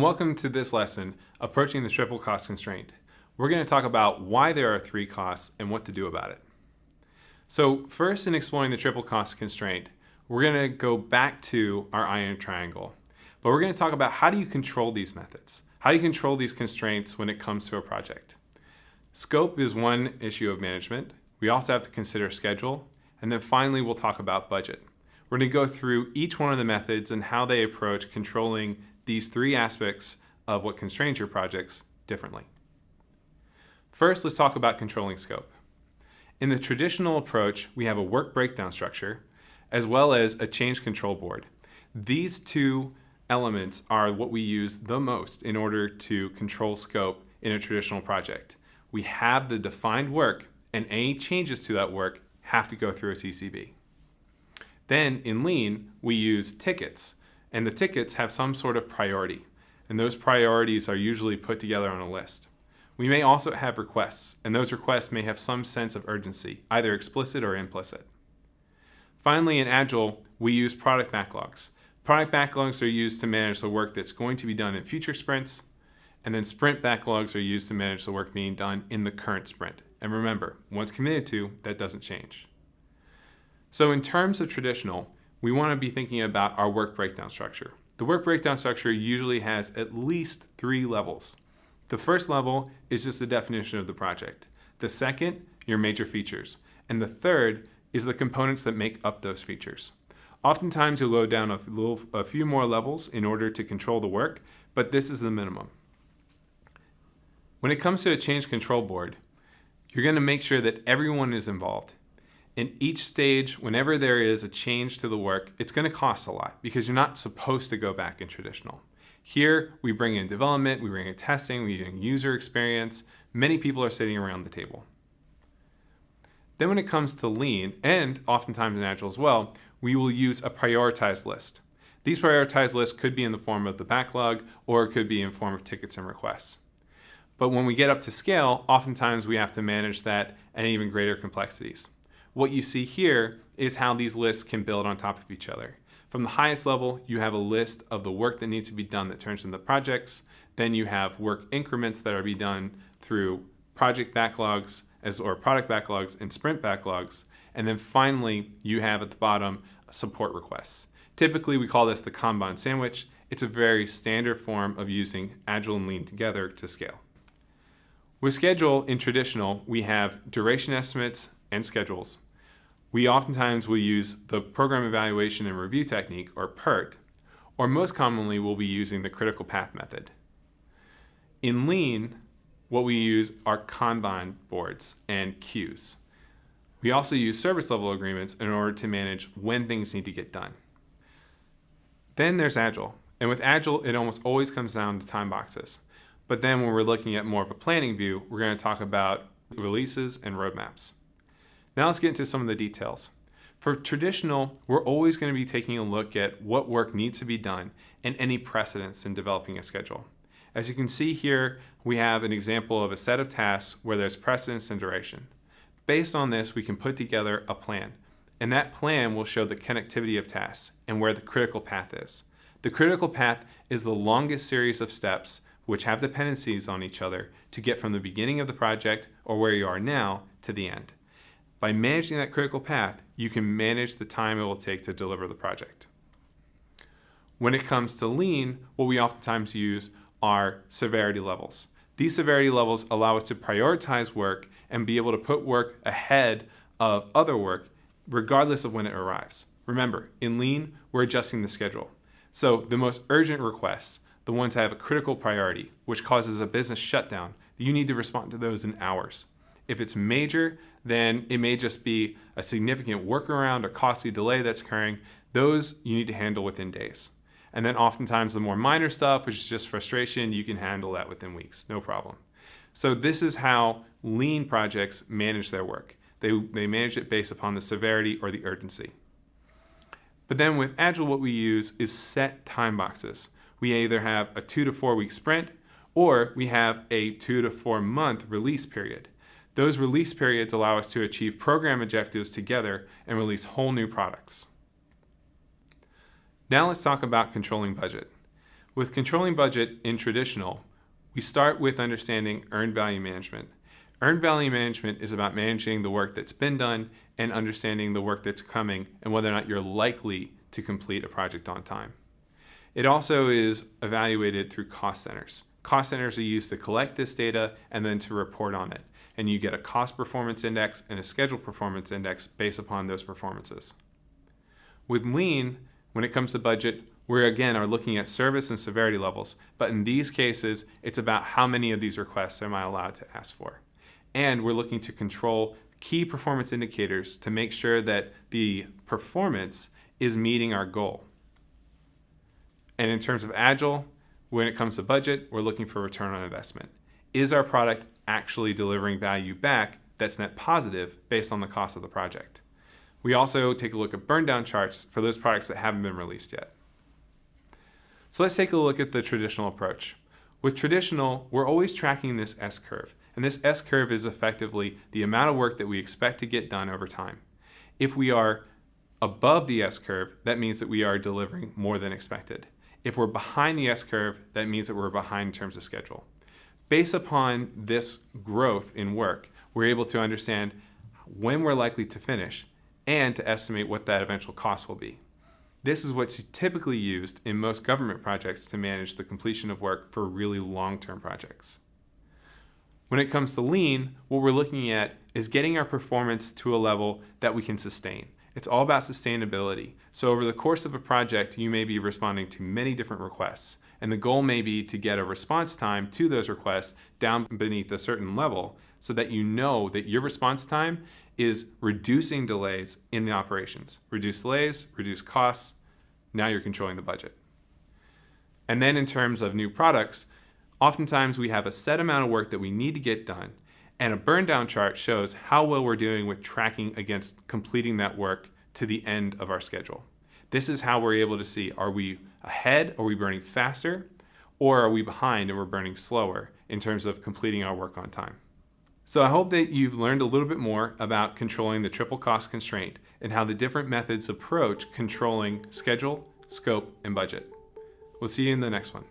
welcome to this lesson, Approaching the Triple Cost Constraint. We're going to talk about why there are three costs and what to do about it. So first, in exploring the triple cost constraint, we're going to go back to our iron triangle. But we're going to talk about how do you control these methods? How do you control these constraints when it comes to a project? Scope is one issue of management. We also have to consider schedule. And then finally, we'll talk about budget. We're going to go through each one of the methods and how they approach controlling these three aspects of what constrains your projects differently. First, let's talk about controlling scope. In the traditional approach, we have a work breakdown structure as well as a change control board. These two elements are what we use the most in order to control scope in a traditional project. We have the defined work, and any changes to that work have to go through a CCB. Then in Lean, we use tickets, and the tickets have some sort of priority, and those priorities are usually put together on a list. We may also have requests, and those requests may have some sense of urgency, either explicit or implicit. Finally, in Agile, we use product backlogs. Product backlogs are used to manage the work that's going to be done in future sprints, and then sprint backlogs are used to manage the work being done in the current sprint. And remember, once committed to, that doesn't change. So in terms of traditional, we want to be thinking about our work breakdown structure. The work breakdown structure usually has at least three levels. The first level is just the definition of the project. The second, your major features. And the third is the components that make up those features. Oftentimes you'll go down a few more levels in order to control the work, but this is the minimum. When it comes to a change control board, you're going to make sure that everyone is involved. In each stage, whenever there is a change to the work, it's going to cost a lot because you're not supposed to go back in traditional. Here, we bring in development, we bring in testing, we bring in user experience. Many people are sitting around the table. Then when it comes to Lean, and oftentimes in Agile as well, we will use a prioritized list. These prioritized lists could be in the form of the backlog, or it could be in the form of tickets and requests. But when we get up to scale, oftentimes we have to manage that at even greater complexities. What you see here is how these lists can build on top of each other. From the highest level, you have a list of the work that needs to be done that turns into projects. Then you have work increments that are being done through project backlogs or product backlogs and sprint backlogs. And then finally, you have at the bottom support requests. Typically, we call this the Kanban sandwich. It's a very standard form of using Agile and Lean together to scale. With schedule in traditional, we have duration estimates and schedules. We oftentimes will use the program evaluation and review technique, or PERT, or most commonly we'll be using the critical path method. In Lean, what we use are Kanban boards and queues. We also use service level agreements in order to manage when things need to get done. Then there's Agile, and with Agile, it almost always comes down to time boxes. But then when we're looking at more of a planning view, we're going to talk about releases and roadmaps. Now let's get into some of the details. For traditional, we're always going to be taking a look at what work needs to be done and any precedents in developing a schedule. As you can see here, we have an example of a set of tasks where there's precedence and duration. Based on this, we can put together a plan, and that plan will show the connectivity of tasks and where the critical path is. The critical path is the longest series of steps which have dependencies on each other to get from the beginning of the project, or where you are now, to the end. By managing that critical path, you can manage the time it will take to deliver the project. When it comes to Lean, what we oftentimes use are severity levels. These severity levels allow us to prioritize work and be able to put work ahead of other work, regardless of when it arrives. Remember, in Lean, we're adjusting the schedule. So the most urgent requests, the ones that have a critical priority, which causes a business shutdown, you need to respond to those in hours. If it's major, then it may just be a significant workaround or costly delay that's occurring. Those you need to handle within days. And then oftentimes the more minor stuff, which is just frustration, you can handle that within weeks, no problem. So this is how Lean projects manage their work. They manage it based upon the severity or the urgency. But then with Agile, what we use is set time boxes. We either have a 2 to 4 week sprint, or we have a 2 to 4 month release period. Those release periods allow us to achieve program objectives together and release whole new products. Now let's talk about controlling budget. With controlling budget in traditional, we start with understanding earned value management. Earned value management is about managing the work that's been done and understanding the work that's coming and whether or not you're likely to complete a project on time. It also is evaluated through cost centers. Cost centers are used to collect this data and then to report on it. And you get a cost performance index and a schedule performance index based upon those performances. With lean, when it comes to budget, we again are looking at service and severity levels, but in these cases, it's about how many of these requests am I allowed to ask for. And we're looking to control key performance indicators to make sure that the performance is meeting our goal. And in terms of Agile, when it comes to budget, we're looking for return on investment. Is our product actually delivering value back that's net positive based on the cost of the project? We also take a look at burn down charts for those products that haven't been released yet. So let's take a look at the traditional approach. With traditional, we're always tracking this S-curve, and this S-curve is effectively the amount of work that we expect to get done over time. If we are above the S-curve, that means that we are delivering more than expected. If we're behind the S-curve, that means that we're behind in terms of schedule. Based upon this growth in work, we're able to understand when we're likely to finish and to estimate what that eventual cost will be. This is what's typically used in most government projects to manage the completion of work for really long-term projects. When it comes to lean, what we're looking at is getting our performance to a level that we can sustain. It's all about sustainability. So over the course of a project, you may be responding to many different requests, and the goal may be to get a response time to those requests down beneath a certain level so that you know that your response time is reducing delays in the operations. Reduce delays, reduce costs, now you're controlling the budget. And then in terms of new products, oftentimes we have a set amount of work that we need to get done, and a burn down chart shows how well we're doing with tracking against completing that work to the end of our schedule. This is how we're able to see, are we ahead, are we burning faster, or are we behind and we're burning slower in terms of completing our work on time. So I hope that you've learned a little bit more about controlling the triple cost constraint and how the different methods approach controlling schedule, scope, and budget. We'll see you in the next one.